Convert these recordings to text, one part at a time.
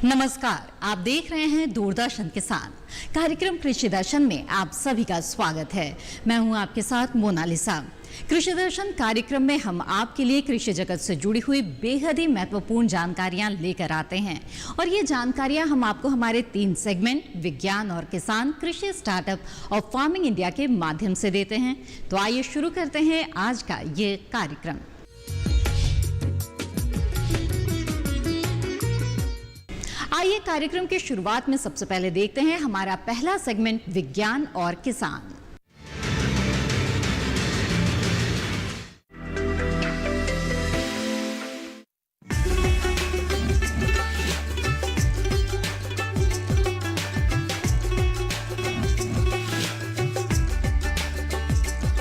नमस्कार, आप देख रहे हैं दूरदर्शन किसान। कार्यक्रम कृषि दर्शन में आप सभी का स्वागत है। मैं हूं आपके साथ मोनालिसा। कृषि दर्शन कार्यक्रम में हम आपके लिए कृषि जगत से जुड़ी हुई बेहद ही महत्वपूर्ण जानकारियां लेकर आते हैं और ये जानकारियां हम आपको हमारे 3 सेगमेंट विज्ञान और किसान, कृषि स्टार्टअप और फार्मिंग इंडिया के माध्यम से देते हैं। तो आइए शुरू करते हैं आज का ये कार्यक्रम। आइए कार्यक्रम की शुरुआत में सबसे पहले देखते हैं हमारा पहला सेगमेंट विज्ञान और किसान।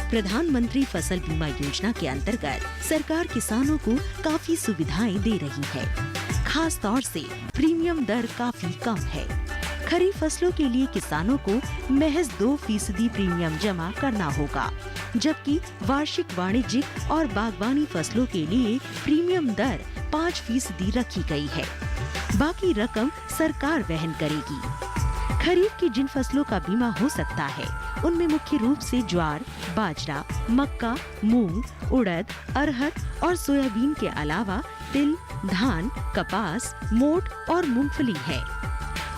प्रधानमंत्री फसल बीमा योजना के अंतर्गत सरकार किसानों को काफी सुविधाएं दे रही है। खास तौर से प्रीमियम दर काफी कम है। खरीफ फसलों के लिए किसानों को महज 2% प्रीमियम जमा करना होगा, जबकि वार्षिक वाणिज्यिक और बागवानी फसलों के लिए प्रीमियम दर 5% रखी गई है। बाकी रकम सरकार वहन करेगी। खरीफ की जिन फसलों का बीमा हो सकता है उनमें मुख्य रूप से ज्वार, बाजरा, मक्का, मूंग, उड़द, अरहर और सोयाबीन के अलावा तिल, धान, कपास, मोठ और मूंगफली है।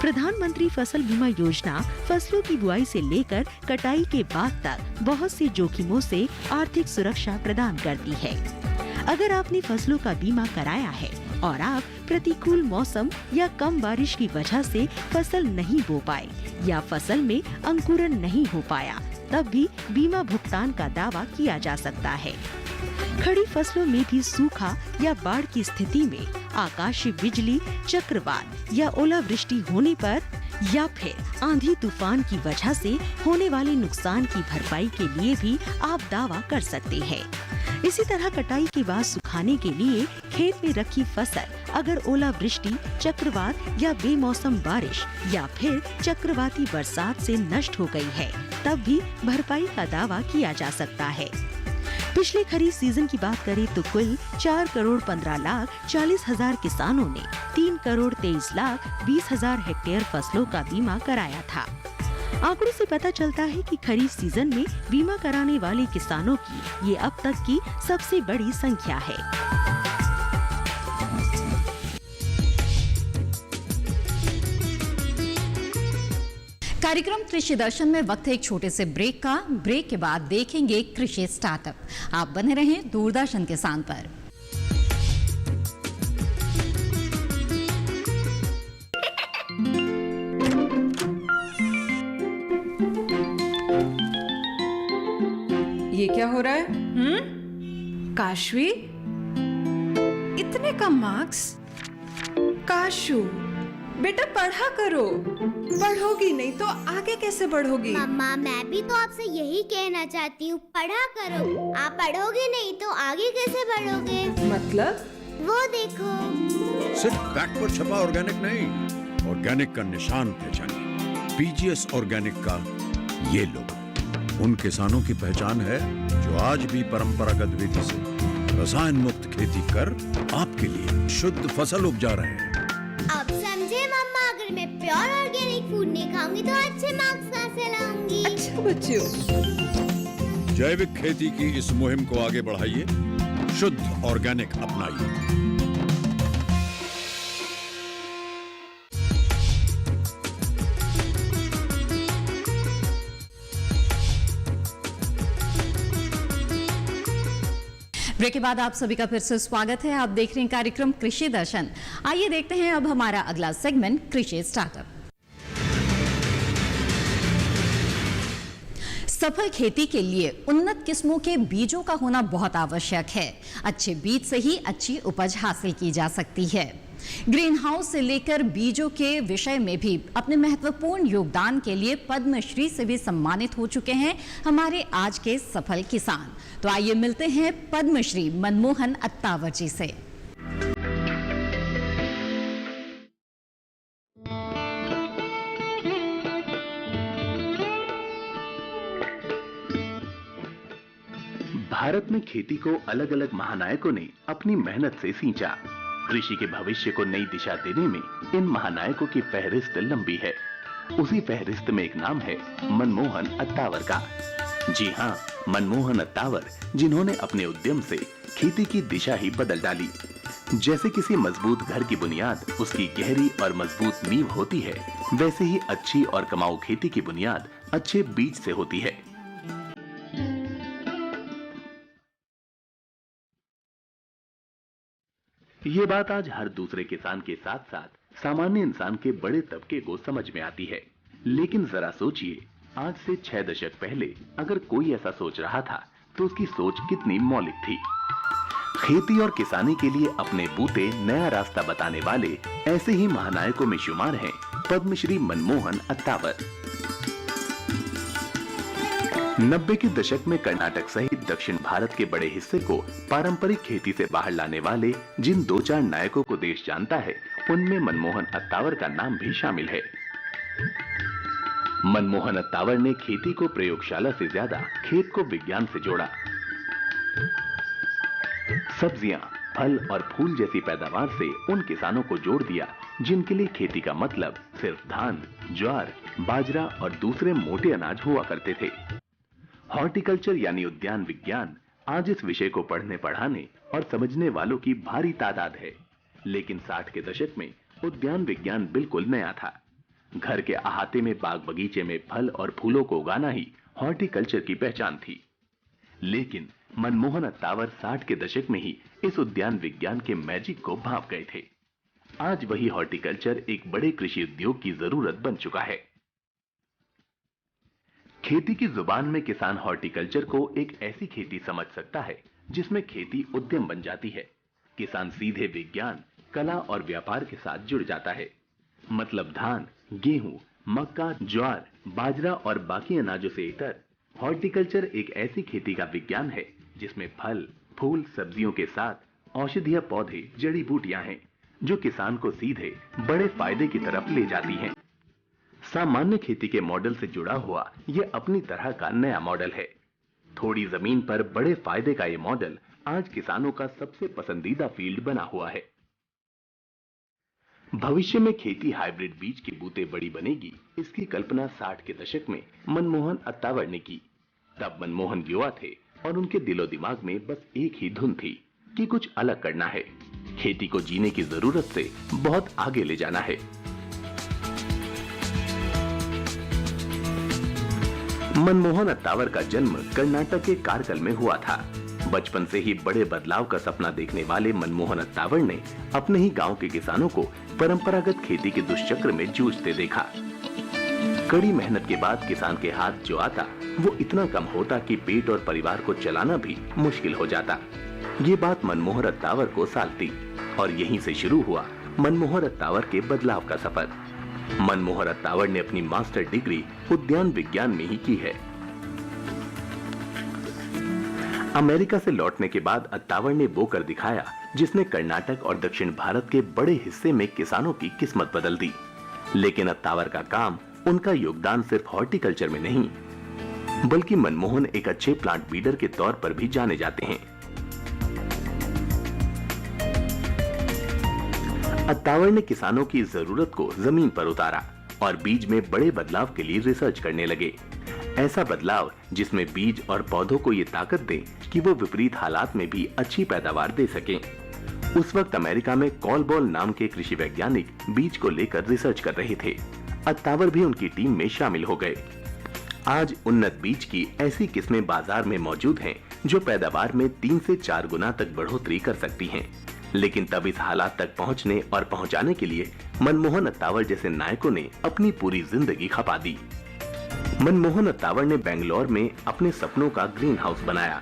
प्रधानमंत्री फसल बीमा योजना फसलों की बुआई से लेकर कटाई के बाद तक बहुत से जोखिमों से आर्थिक सुरक्षा प्रदान करती है। अगर आपने फसलों का बीमा कराया है और आप प्रतिकूल मौसम या कम बारिश की वजह से फसल नहीं बो पाए या फसल में अंकुरन नहीं हो पाया, तब भी बीमा भुगतान का दावा किया जा सकता है। खड़ी फसलों में भी सूखा या बाढ़ की स्थिति में आकाशीय बिजली, चक्रवात या ओलावृष्टि होने पर या फिर आंधी तूफान की वजह से होने वाले नुकसान की भरपाई के लिए भी आप दावा कर सकते हैं। इसी तरह कटाई के बाद सुखाने के लिए खेत में रखी फसल अगर ओलावृष्टि, चक्रवात या बेमौसम बारिश या फिर चक्रवाती बरसात से नष्ट हो गई है, तब भी भरपाई का दावा किया जा सकता है। पिछले खरीफ सीजन की बात करें तो कुल 4 करोड़ 15 लाख 40 हजार किसानों ने 3 करोड़ 23 लाख 20 हजार हेक्टेयर फसलों का बीमा कराया था। आंकड़ों से पता चलता है कि खरीफ सीजन में बीमा कराने वाले किसानों की ये अब तक की सबसे बड़ी संख्या है। कार्यक्रम कृषि दर्शन में वक्त है एक छोटे से ब्रेक का। ब्रेक के बाद देखेंगे कृषि स्टार्टअप। आप बने रहें दूरदर्शन किसान पर। ये क्या हो रहा है? काशवी, इतने कम मार्क्स? काशू, बेटा पढ़ा करो। पढ़ोगी नहीं तो आगे कैसे बढ़ोगी? मम्मा, मैं भी तो आपसे यही कहना चाहती हूँ, पढ़ा करो। आप पढ़ोगे नहीं तो आगे कैसे बढ़ोगे? मतलब? वो देखो। सिर्फ बैक पर छपा ऑर्गेनिक नहीं, ऑर्गेनिक का निशान पहचानिए। पीजीएस ऑर्गेनिक का ये लोगो उन किसानों की पहचान है जो आज भी परंपरागत विधि से रसायन मुक्त खेती कर आपके लिए शुद्ध फसल उपजा रहे हैं। अब समझे मम्मा, अगर मैं प्योर ऑर्गेनिक फूड नहीं खाऊंगी तो अच्छे मार्क्स कहाँ से लाऊंगी? अच्छा बच्चों, जैविक खेती की इस मुहिम को आगे बढ़ाइए, शुद्ध ऑर्गेनिक अपनाइए। ब्रेक के बाद आप सभी का फिर से स्वागत है। आप देख रहे हैं कार्यक्रम कृषि दर्शन। आइए देखते हैं अब हमारा अगला सेगमेंट कृषि स्टार्टअप। सफल खेती के लिए उन्नत किस्मों के बीजों का होना बहुत आवश्यक है। अच्छे बीज से ही अच्छी उपज हासिल की जा सकती है। ग्रीन हाउस से लेकर बीजों के विषय में भी अपने महत्वपूर्ण योगदान के लिए पद्मश्री से भी सम्मानित हो चुके हैं हमारे आज के सफल किसान। तो आइए मिलते हैं पद्मश्री मनमोहन अत्तावर जी से। भारत में खेती को अलग अलग महानायकों ने अपनी मेहनत से सींचा। कृषि के भविष्य को नई दिशा देने में इन महानायकों की फहरिस्त लंबी है। उसी फहरिस्त में एक नाम है मनमोहन अत्तावर का। जी हाँ, मनमोहन अत्तावर, जिन्होंने अपने उद्यम से खेती की दिशा ही बदल डाली। जैसे किसी मजबूत घर की बुनियाद उसकी गहरी और मजबूत नींव होती है, वैसे ही अच्छी और कमाऊ खेती की बुनियाद अच्छे बीज से होती है। ये बात आज हर दूसरे किसान के साथ साथ सामान्य इंसान के बड़े तबके को समझ में आती है। लेकिन जरा सोचिए, आज से 6 दशक पहले अगर कोई ऐसा सोच रहा था तो उसकी सोच कितनी मौलिक थी। खेती और किसानी के लिए अपने बूते नया रास्ता बताने वाले ऐसे ही महानायकों में शुमार हैं पद्मश्री मनमोहन अत्तावर। 90 के दशक में कर्नाटक सहित दक्षिण भारत के बड़े हिस्से को पारंपरिक खेती से बाहर लाने वाले जिन 2-4 नायकों को देश जानता है, उनमें मनमोहन अत्तावर का नाम भी शामिल है। मनमोहन अत्तावर ने खेती को प्रयोगशाला से ज्यादा खेत को विज्ञान से जोड़ा। सब्जियां, फल और फूल जैसी पैदावार से उन किसानों को जोड़ दिया जिनके लिए खेती का मतलब सिर्फ धान, ज्वार, बाजरा और दूसरे मोटे अनाज हुआ करते थे। हॉर्टिकल्चर यानी उद्यान विज्ञान आज इस विषय को पढ़ने, पढ़ाने और समझने वालों की भारी तादाद है। लेकिन 60 के दशक में उद्यान विज्ञान बिल्कुल नया था। घर के अहाते में बाग बगीचे में फल और फूलों को उगाना ही हॉर्टिकल्चर की पहचान थी। लेकिन मनमोहन अत्तावर 60 के दशक में ही इस उद्यान विज्ञान के मैजिक को भांप गए थे। आज वही हॉर्टिकल्चर एक बड़े कृषि उद्योग की जरूरत बन चुका है। खेती की जुबान में किसान हॉर्टिकल्चर को एक ऐसी खेती समझ सकता है जिसमें खेती उद्यम बन जाती है। किसान सीधे विज्ञान, कला और व्यापार के साथ जुड़ जाता है। मतलब धान, गेहूं, मक्का, ज्वार, बाजरा और बाकी अनाजों से इतर हॉर्टिकल्चर एक ऐसी खेती का विज्ञान है जिसमें फल, फूल, सब्जियों के साथ औषधीय पौधे, जड़ी बूटियां हैं जो किसान को सीधे बड़े फायदे की तरफ ले जाती हैं। सामान्य खेती के मॉडल से जुड़ा हुआ यह अपनी तरह का नया मॉडल है। थोड़ी जमीन पर बड़े फायदे का यह मॉडल आज किसानों का सबसे पसंदीदा फील्ड बना हुआ है। भविष्य में खेती हाइब्रिड बीज के बूते बड़ी बनेगी, इसकी कल्पना 60 के दशक में मनमोहन अत्तावर ने की। तब मनमोहन युवा थे और उनके दिलो दिमाग में बस एक ही धुन थी कि कुछ अलग करना है, खेती को जीने की जरूरत से बहुत आगे ले जाना है। मनमोहन अत्तावर का जन्म कर्नाटक के कारकल में हुआ था। बचपन से ही बड़े बदलाव का सपना देखने वाले मनमोहन अत्तावर ने अपने ही गांव के किसानों को परंपरागत खेती के दुष्चक्र में जूझते देखा। कड़ी मेहनत के बाद किसान के हाथ जो आता वो इतना कम होता कि पेट और परिवार को चलाना भी मुश्किल हो जाता। ये बात मनमोहन अत्तावर को सालती और यहीं से शुरू हुआ मनमोहन अत्तावर के बदलाव का सफर। मनमोहन अत्तावर ने अपनी मास्टर डिग्री उद्यान विज्ञान में ही की है। अमेरिका से लौटने के बाद अत्तावर ने वो कर दिखाया जिसने कर्नाटक और दक्षिण भारत के बड़े हिस्से में किसानों की किस्मत बदल दी। लेकिन अत्तावर का काम, उनका योगदान सिर्फ हॉर्टिकल्चर में नहीं, बल्कि मनमोहन एक अच्छे प्लांट ब्रीडर के तौर पर भी जाने जाते हैं। अत्तावर ने किसानों की जरूरत को जमीन पर उतारा और बीज में बड़े बदलाव के लिए रिसर्च करने लगे। ऐसा बदलाव जिसमें बीज और पौधों को ये ताकत दे कि वो विपरीत हालात में भी अच्छी पैदावार दे सकें। उस वक्त अमेरिका में कॉलबॉल नाम के कृषि वैज्ञानिक बीज को लेकर रिसर्च कर रहे थे। अत्तावर भी उनकी टीम में शामिल हो गए। आज उन्नत बीज की ऐसी किस्में बाजार में मौजूद हैं जो पैदावार में 3 से 4 गुना तक बढ़ोतरी कर सकती हैं। लेकिन तब इस हालात तक पहुंचने और पहुंचाने के लिए मनमोहन अत्तावर जैसे नायकों ने अपनी पूरी जिंदगी खपा दी। मनमोहन अत्तावर ने बेंगलोर में अपने सपनों का ग्रीन हाउस बनाया।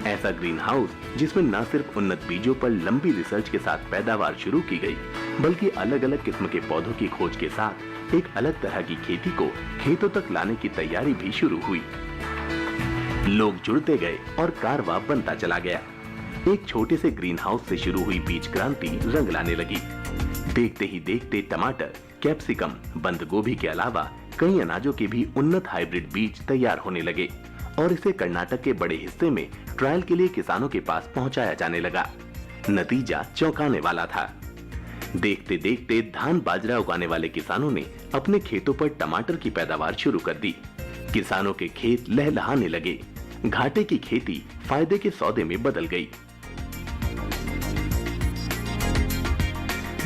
ऐसा ग्रीन हाउस जिसमें न सिर्फ उन्नत बीजों पर लंबी रिसर्च के साथ पैदावार शुरू की गई, बल्कि अलग अलग किस्म के पौधों की खोज के साथ एक अलग तरह की खेती को खेतों तक लाने की तैयारी भी शुरू हुई। लोग जुड़ते गए और कारवां बनता चला गया। एक छोटे से ग्रीन हाउस से शुरू हुई बीज क्रांति रंग लाने लगी। देखते ही देखते टमाटर, कैप्सिकम, बंद गोभी के अलावा कई अनाजों के भी उन्नत हाइब्रिड बीज तैयार होने लगे और इसे कर्नाटक के बड़े हिस्से में ट्रायल के लिए किसानों के पास पहुंचाया जाने लगा। नतीजा चौंकाने वाला था। देखते देखते धान बाजरा उगाने वाले किसानों ने अपने खेतों पर टमाटर की पैदावार शुरू कर दी। किसानों के खेत लहलहाने लगे। घाटे की खेती फायदे के सौदे में बदल गई।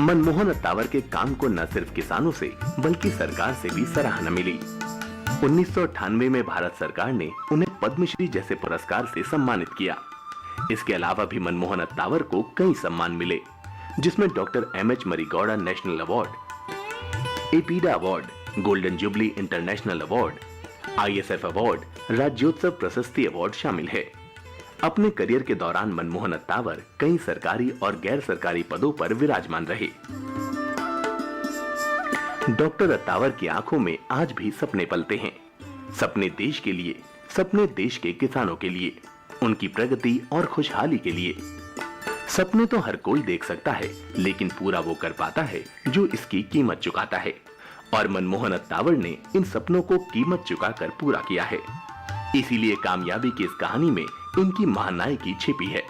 मनमोहन अत्तावर के काम को न सिर्फ किसानों से बल्कि सरकार से भी सराहना मिली। 1998 में भारत सरकार ने उन्हें पद्मश्री जैसे पुरस्कार से सम्मानित किया। इसके अलावा भी मनमोहन अत्तावर को कई सम्मान मिले, जिसमें doctor MH Marigowda national award, APEDA award, golden jubilee international award, ISF award, Rajyotsava Prashasti award शामिल है। अपने करियर के दौरान मनमोहन अत्तावर कई सरकारी और गैर सरकारी पदों पर विराजमान रहे। डॉक्टर अत्तावर की आंखों में आज भी सपने पलते हैं। सपने देश के लिए, सपने देश के किसानों के लिए, उनकी प्रगति और खुशहाली के लिए। सपने तो हर कोई देख सकता है, लेकिन पूरा वो कर पाता है जो इसकी कीमत चुकाता है। और मनमोहन अत्तावर ने इन सपनों को कीमत चुकाकर पूरा किया है। इसीलिए कामयाबी की इस कहानी में इनकी महानायकी छिपी है।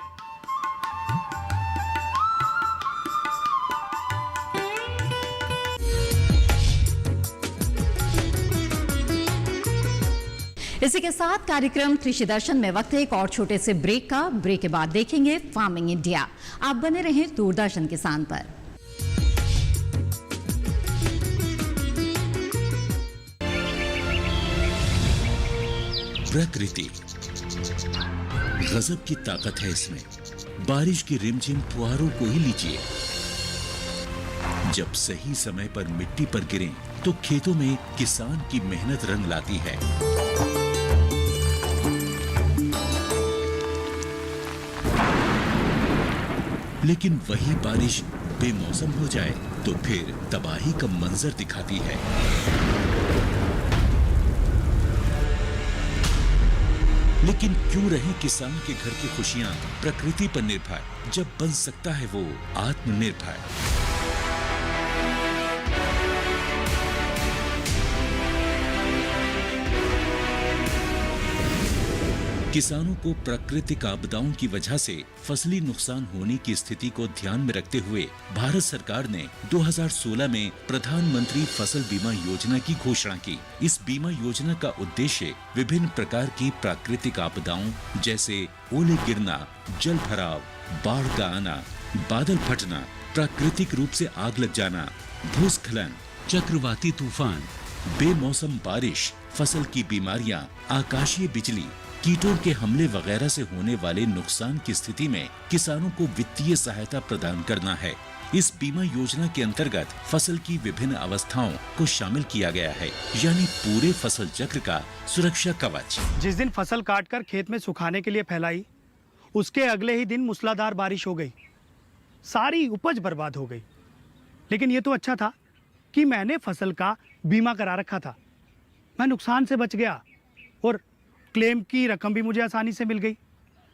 इसी के साथ कार्यक्रम कृषि दर्शन में वक्त है एक और छोटे से ब्रेक का। ब्रेक के बाद देखेंगे फार्मिंग इंडिया। आप बने रहें दूरदर्शन किसान पर। प्रकृति गजब की ताकत है इसमें। बारिश की रिमझिम फुहारों को ही लीजिए। जब सही समय पर मिट्टी पर गिरें तो खेतों में किसान की मेहनत रंग लाती है। लेकिन वही बारिश बेमौसम हो जाए तो फिर तबाही का मंजर दिखाती है। लेकिन क्यों रहे किसान के घर की खुशियां प्रकृति पर निर्भर, जब बन सकता है वो आत्मनिर्भर। किसानों को प्राकृतिक आपदाओं की वजह से फसली नुकसान होने की स्थिति को ध्यान में रखते हुए भारत सरकार ने 2016 में प्रधानमंत्री फसल बीमा योजना की घोषणा की। इस बीमा योजना का उद्देश्य विभिन्न प्रकार की प्राकृतिक आपदाओं जैसे ओले गिरना, जल भराव, बाढ़ का आना, बादल फटना, प्राकृतिक रूप से आग लग जाना, भूस्खलन, चक्रवाती तूफान, बेमौसम बारिश, फसल की बीमारियां, आकाशीय बिजली, कीटों के हमले वगैरह से होने वाले नुकसान की स्थिति में किसानों को वित्तीय सहायता प्रदान करना है। इस बीमा योजना के अंतर्गत फसल की विभिन्न अवस्थाओं को शामिल किया गया है, यानी पूरे फसल चक्र का सुरक्षा कवच। जिस दिन फसल काटकर खेत में सुखाने के लिए फैलाई, उसके अगले ही दिन मूसलाधार बारिश हो गई, सारी उपज बर्बाद हो गई। लेकिन ये तो अच्छा था कि मैंने फसल का बीमा करा रखा था। मैं नुकसान से बच गया और क्लेम की रकम भी मुझे आसानी से मिल गई।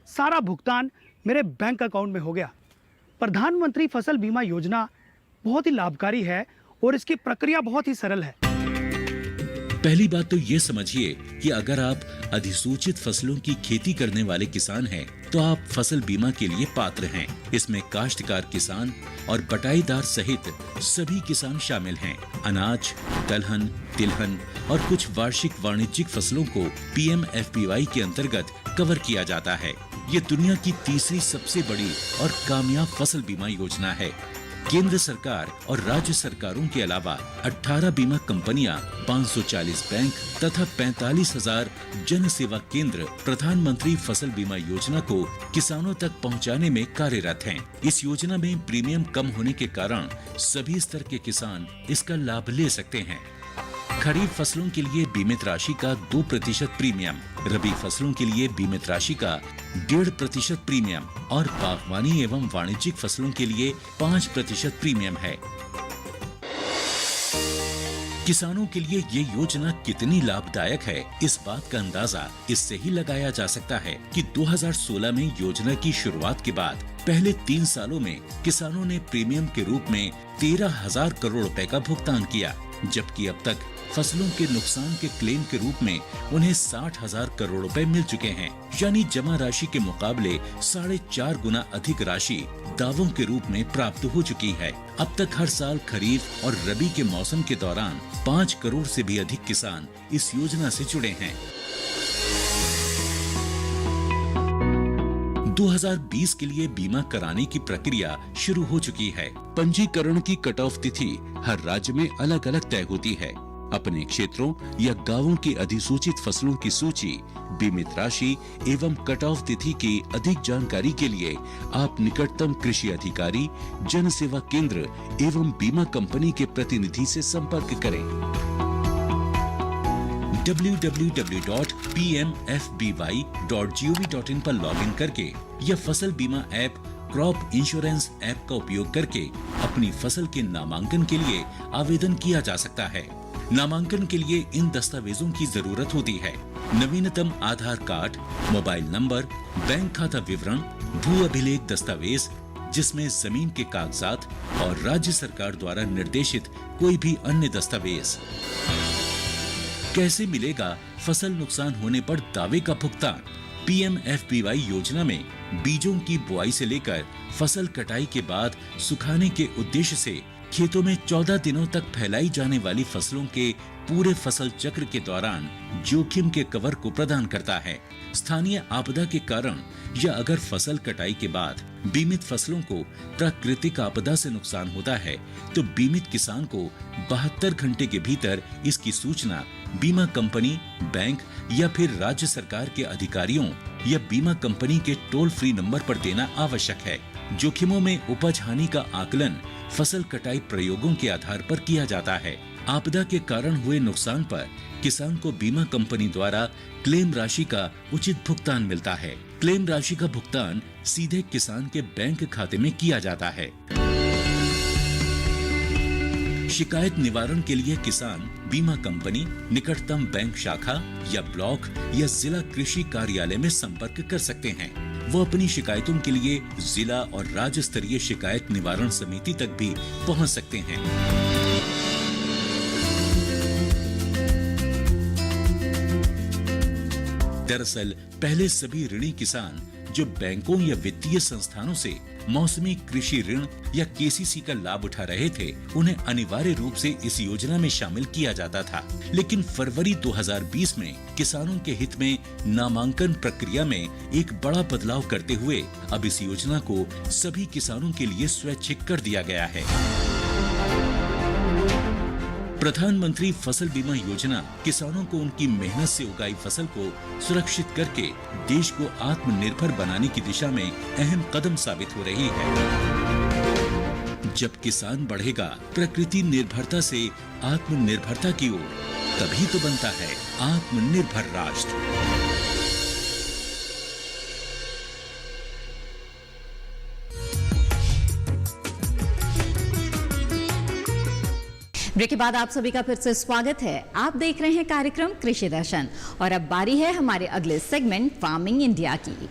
सारा भुगतान मेरे बैंक अकाउंट में हो गया। प्रधानमंत्री फसल बीमा योजना बहुत ही लाभकारी है और इसकी प्रक्रिया बहुत ही सरल है। पहली बात तो ये समझिए कि अगर आप अधिसूचित फसलों की खेती करने वाले किसान हैं, तो आप फसल बीमा के लिए पात्र हैं। इसमें काश्तकार किसान और बटाईदार सहित सभी किसान शामिल हैं। अनाज, दलहन, तिलहन और कुछ वार्षिक वाणिज्यिक फसलों को PMFBY के अंतर्गत कवर किया जाता है। ये दुनिया की तीसरी सबसे बड़ी और कामयाब फसल बीमा योजना है। केंद्र सरकार और राज्य सरकारों के अलावा 18 बीमा कंपनियां, 540 बैंक तथा 45,000 जन सेवा केंद्र प्रधानमंत्री फसल बीमा योजना को किसानों तक पहुंचाने में कार्यरत हैं। इस योजना में प्रीमियम कम होने के कारण सभी स्तर के किसान इसका लाभ ले सकते हैं। खरीफ फसलों के लिए बीमित राशि का 2% प्रीमियम, रबी फसलों के लिए बीमित राशि का 1.5% प्रीमियम और बागवानी एवं वाणिज्यिक फसलों के लिए 5% प्रीमियम है। किसानों के लिए ये योजना कितनी लाभदायक है, इस बात का अंदाजा इससे ही लगाया जा सकता है कि 2016 में योजना की शुरुआत के बाद पहले 3 सालों में किसानों ने प्रीमियम के रूप में 13,000 करोड़ रुपए का भुगतान किया, जबकि अब तक फसलों के नुकसान के क्लेम के रूप में उन्हें 60,000 करोड़ रुपए मिल चुके हैं, यानी जमा राशि के मुकाबले 4.5 गुना अधिक राशि दावों के रूप में प्राप्त हो चुकी है। अब तक हर साल खरीफ और रबी के मौसम के दौरान 5 करोड़ से भी अधिक किसान इस योजना से जुड़े हैं। 2020 के लिए बीमा कराने की प्रक्रिया शुरू हो चुकी है। पंजीकरण की कट ऑफ तिथि हर राज्य में अलग अलग तय होती है। अपने क्षेत्रों या गांवों की अधिसूचित फसलों की सूची, बीमित राशि एवं कट ऑफ तिथि की अधिक जानकारी के लिए आप निकटतम कृषि अधिकारी, जन सेवा केंद्र एवं बीमा कंपनी के प्रतिनिधि से संपर्क करें। www.pmfby.gov.in पर लॉगिन करके या फसल बीमा ऐप क्रॉप इंश्योरेंस ऐप का उपयोग करके अपनी फसल के नामांकन के लिए आवेदन किया जा सकता है। नामांकन के लिए इन दस्तावेजों की जरूरत होती है: नवीनतम आधार कार्ड, मोबाइल नंबर, बैंक खाता विवरण, भू अभिलेख दस्तावेज जिसमें जमीन के कागजात और राज्य सरकार द्वारा निर्देशित कोई भी अन्य दस्तावेज। कैसे मिलेगा फसल नुकसान होने पर दावे का भुगतान? PMFBY योजना में बीजों की बुआई से लेकर फसल कटाई के बाद सुखाने के उद्देश्य से खेतों में 14 दिनों तक फैलाई जाने वाली फसलों के पूरे फसल चक्र के दौरान जोखिम के कवर को प्रदान करता है। स्थानीय आपदा के कारण या अगर फसल कटाई के बाद बीमित फसलों को प्राकृतिक आपदा से नुकसान होता है तो बीमित किसान को 72 घंटे के भीतर इसकी सूचना बीमा कंपनी, बैंक या फिर राज्य सरकार के अधिकारियों या बीमा कंपनी के टोल फ्री नंबर पर देना आवश्यक है। जोखिमों में उपज हानि का आकलन फसल कटाई प्रयोगों के आधार पर किया जाता है। आपदा के कारण हुए नुकसान पर किसान को बीमा कंपनी द्वारा क्लेम राशि का उचित भुगतान मिलता है। क्लेम राशि का भुगतान सीधे किसान के बैंक खाते में किया जाता है। शिकायत निवारण के लिए किसान बीमा कंपनी, निकटतम बैंक शाखा या ब्लॉक या जिला कृषि कार्यालय में संपर्क कर सकते हैं। वो अपनी शिकायतों के लिए जिला और राज्य स्तरीय शिकायत निवारण समिति तक भी पहुंच सकते हैं। दरअसल पहले सभी ऋणी किसान जो बैंकों या वित्तीय संस्थानों से मौसमी कृषि ऋण या केसीसी का लाभ उठा रहे थे, उन्हें अनिवार्य रूप से इस योजना में शामिल किया जाता था। लेकिन फरवरी 2020 में किसानों के हित में नामांकन प्रक्रिया में एक बड़ा बदलाव करते हुए अब इस योजना को सभी किसानों के लिए स्वैच्छिक कर दिया गया है। प्रधानमंत्री फसल बीमा योजना किसानों को उनकी मेहनत से उगाई फसल को सुरक्षित करके देश को आत्मनिर्भर बनाने की दिशा में अहम कदम साबित हो रही है। जब किसान बढ़ेगा प्रकृति निर्भरता से आत्मनिर्भरता की ओर, तभी तो बनता है आत्मनिर्भर राष्ट्र। ब्रेक के बाद आप सभी का फिर से स्वागत है। आप देख रहे हैं कार्यक्रम कृषि दर्शन और अब बारी है हमारे अगले सेगमेंट फार्मिंग इंडिया की।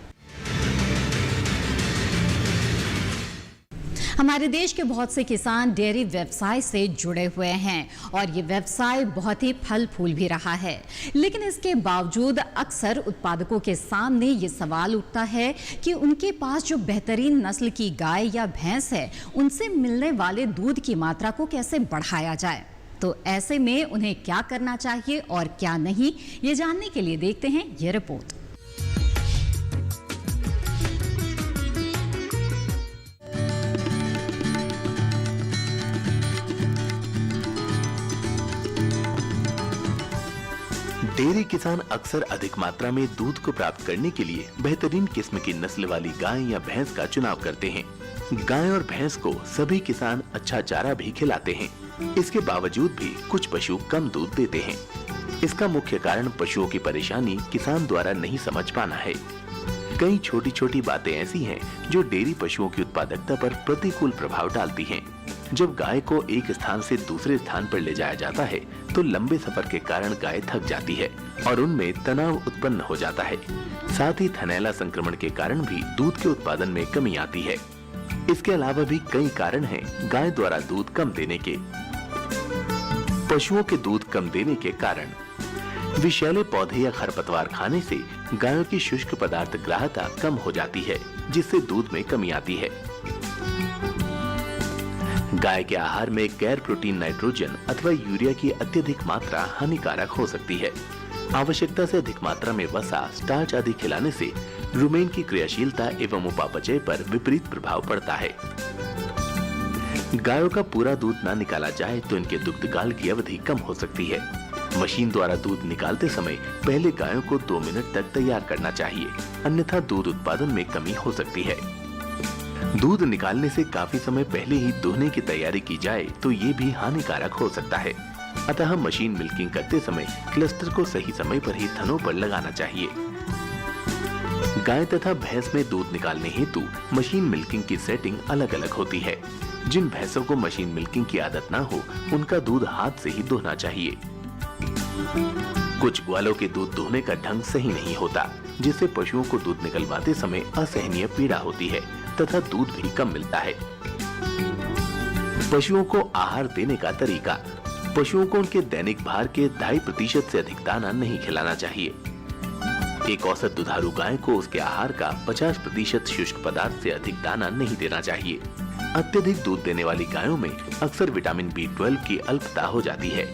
हमारे देश के बहुत से किसान डेयरी व्यवसाय से जुड़े हुए हैं और ये व्यवसाय बहुत ही फल फूल भी रहा है, लेकिन इसके बावजूद अक्सर उत्पादकों के सामने ये सवाल उठता है कि उनके पास जो बेहतरीन नस्ल की गाय या भैंस है, उनसे मिलने वाले दूध की मात्रा को कैसे बढ़ाया जाए। तो ऐसे में उन्हें क्या करना चाहिए और क्या नहीं, ये जानने के लिए देखते हैं ये रिपोर्ट। डेयरी किसान अक्सर अधिक मात्रा में दूध को प्राप्त करने के लिए बेहतरीन किस्म की नस्ल वाली गाय या भैंस का चुनाव करते हैं। गाय और भैंस को सभी किसान अच्छा चारा भी खिलाते हैं। इसके बावजूद भी कुछ पशु कम दूध देते हैं। इसका मुख्य कारण पशुओं की परेशानी किसान द्वारा नहीं समझ पाना है। कई छोटी छोटी बातें ऐसी हैं जो डेयरी पशुओं की उत्पादकता पर प्रतिकूल प्रभाव डालती हैं। जब गाय को एक स्थान से दूसरे स्थान पर ले जाया जाता है तो लंबे सफर के कारण गाय थक जाती है और उनमें तनाव उत्पन्न हो जाता है। साथ ही थनैला संक्रमण के कारण भी दूध के उत्पादन में कमी आती है। इसके अलावा भी कई कारण हैं गाय द्वारा दूध कम देने के। पशुओं के दूध कम देने के कारण। विषैले पौधे या खरपतवार खाने से गायों की शुष्क पदार्थ ग्राह्यता कम हो जाती है, जिससे दूध में कमी आती है। गाय के आहार में गैर प्रोटीन नाइट्रोजन अथवा यूरिया की अत्यधिक मात्रा हानिकारक हो सकती है। आवश्यकता से अधिक मात्रा में वसा, स्टार्च आदि खिलाने से रुमेन की क्रियाशीलता एवं उपापचय पर विपरीत प्रभाव पड़ता है। गायों का पूरा दूध ना निकाला जाए तो इनके दुग्धकाल की अवधि कम हो सकती है। मशीन द्वारा दूध निकालते समय पहले गायों को 2 मिनट तक तैयार करना चाहिए, अन्यथा दूध उत्पादन में कमी हो सकती है। दूध निकालने से काफी समय पहले ही दुहने की तैयारी की जाए तो ये भी हानिकारक हो सकता है। अतः मशीन मिल्किंग करते समय क्लस्टर को सही समय पर ही थनों पर लगाना चाहिए। गाय तथा भैंस में दूध निकालने हेतु मशीन मिल्किंग की सेटिंग अलग अलग होती है। जिन भैंसों को मशीन मिल्किंग की आदत ना हो, उनका दूध हाथ से ही दोहना चाहिए। कुछ ग्वालों के दूध दोहने का ढंग सही नहीं होता, जिससे पशुओं को दूध निकलवाते समय असहनीय पीड़ा होती है तथा दूध भी कम मिलता है। पशुओं को आहार देने का तरीका। पशुओं को उनके दैनिक भार के 2.5% से अधिक दाना नहीं खिलाना चाहिए। एक औसत दुधारू गाय को उसके आहार का 50% शुष्क पदार्थ से अधिक दाना नहीं देना चाहिए। अत्यधिक दूध देने वाली गायों में अक्सर विटामिन B12 की अल्पता हो जाती है,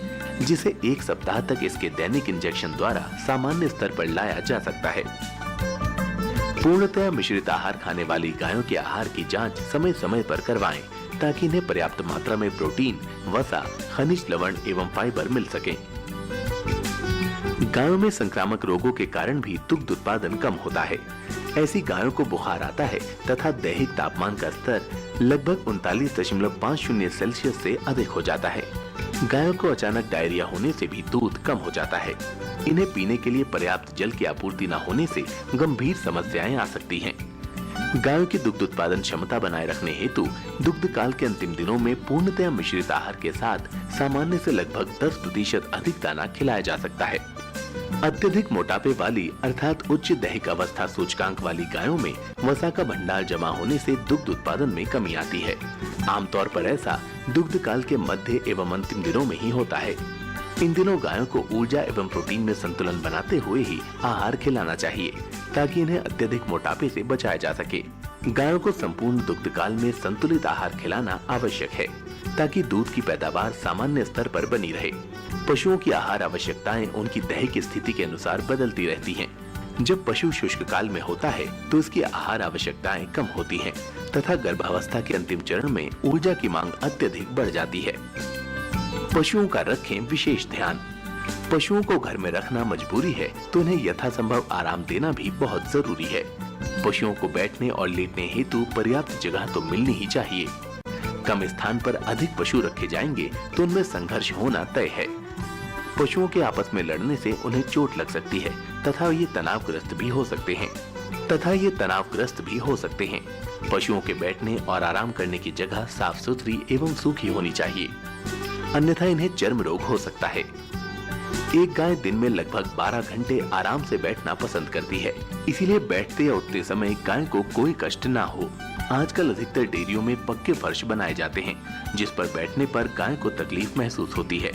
जिसे 1 सप्ताह तक इसके दैनिक इंजेक्शन द्वारा सामान्य स्तर पर लाया जा सकता है। पूर्णतः मिश्रित आहार खाने वाली गायों के आहार की जांच समय समय पर करवाएं, ताकि इन्हें पर्याप्त मात्रा में प्रोटीन, वसा, खनिज लवण एवं फाइबर मिल सके। गायों में संक्रामक रोगों के कारण भी दुग्ध उत्पादन कम होता है। ऐसी गायों को बुखार आता है तथा दैहिक तापमान का स्तर लगभग 39.50 सेल्सियस से अधिक हो जाता है। गायों को अचानक डायरिया होने से भी दूध कम हो जाता है। इन्हें पीने के लिए पर्याप्त जल की आपूर्ति न होने से गंभीर समस्याएं आ सकती हैं। गायों की दुग्ध उत्पादन क्षमता बनाए रखने हेतु दुग्ध काल के अंतिम दिनों में पूर्णतः मिश्रित आहार के साथ सामान्य से लगभग 10% अधिक दाना खिलाया जा सकता है। अत्यधिक मोटापे वाली अर्थात उच्च दैहिक अवस्था सूचकांक वाली गायों में वसा का भंडार जमा होने से दुग्ध उत्पादन में कमी आती है। आमतौर पर ऐसा दुग्ध काल के मध्य एवं अंतिम दिनों में ही होता है। इन दिनों गायों को ऊर्जा एवं प्रोटीन में संतुलन बनाते हुए ही आहार खिलाना चाहिए, ताकि इन्हें अत्यधिक मोटापे से बचाया जा सके। गायों को संपूर्ण दुग्ध काल में संतुलित आहार खिलाना आवश्यक है, ताकि दूध की पैदावार सामान्य स्तर पर बनी रहे। पशुओं की आहार आवश्यकताएं उनकी दैहिक स्थिति के अनुसार बदलती रहती हैं। जब पशु शुष्क काल में होता है तो इसकी आहार आवश्यकताएं कम होती हैं तथा गर्भावस्था के अंतिम चरण में ऊर्जा की मांग अत्यधिक बढ़ जाती है। पशुओं का रखें विशेष ध्यान। पशुओं को घर में रखना मजबूरी है तो इन्हें यथासंभव आराम देना भी बहुत जरूरी है। पशुओं को बैठने और लेटने हेतु पर्याप्त जगह तो मिलनी ही चाहिए। कम स्थान पर अधिक पशु रखे जाएंगे तो उनमें संघर्ष होना तय है। पशुओं के आपस में लड़ने से उन्हें चोट लग सकती है तथा ये तनावग्रस्त भी हो सकते हैं। पशुओं के बैठने और आराम करने की जगह साफ सुथरी एवं सूखी होनी चाहिए, अन्यथा इन्हें चर्म रोग हो सकता है। एक गाय दिन में लगभग 12 घंटे आराम से बैठना पसंद करती है, इसीलिए बैठते या उठते समय गाय को कोई कष्ट ना हो। आजकल अधिकतर डेयरियों में पक्के फर्श बनाए जाते हैं, जिस पर बैठने पर गाय को तकलीफ महसूस होती है।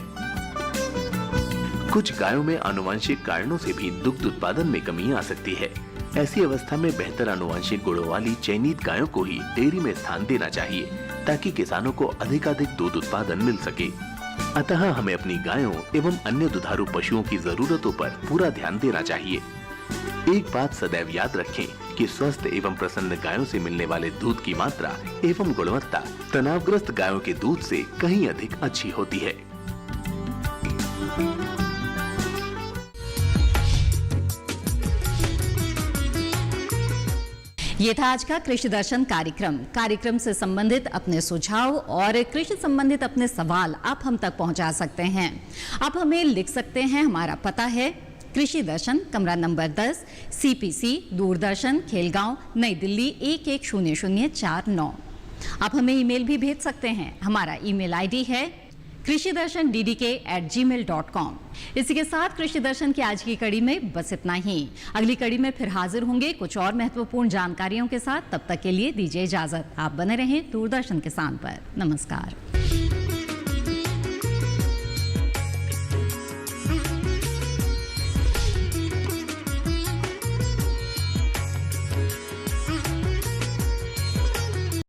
कुछ गायों में आनुवंशिक कारणों से भी दुग्ध उत्पादन में कमी आ सकती है। ऐसी अवस्था में बेहतर आनुवंशिक गुणों वाली चयनित गायों को ही डेयरी में स्थान देना चाहिए, ताकि किसानों को अधिकाधिक दूध उत्पादन मिल सके। अतः हमें अपनी गायों एवं अन्य दुधारू पशुओं की जरूरतों पर पूरा ध्यान देना चाहिए। एक बात सदैव याद रखें कि स्वस्थ एवं प्रसन्न गायों से मिलने वाले दूध की मात्रा एवं गुणवत्ता तनावग्रस्त गायों के दूध से कहीं अधिक अच्छी होती है। ये था आज का कृषि दर्शन कार्यक्रम से संबंधित अपने सुझाव और कृषि संबंधित अपने सवाल आप हम तक पहुंचा सकते हैं। आप हमें लिख सकते हैं। हमारा पता है कृषि दर्शन, कमरा नंबर 10, CPC, दूरदर्शन, खेलगांव, नई दिल्ली 110049। आप हमें ईमेल भी भेज सकते हैं। हमारा ईमेल ID है krishidarshandddk@gmail.com। इसी के साथ कृषि दर्शन की आज की कड़ी में बस इतना ही। अगली कड़ी में फिर हाजिर होंगे कुछ और महत्वपूर्ण जानकारियों के साथ। तब तक के लिए दीजिए इजाजत। आप बने रहें दूरदर्शन किसान पर। नमस्कार।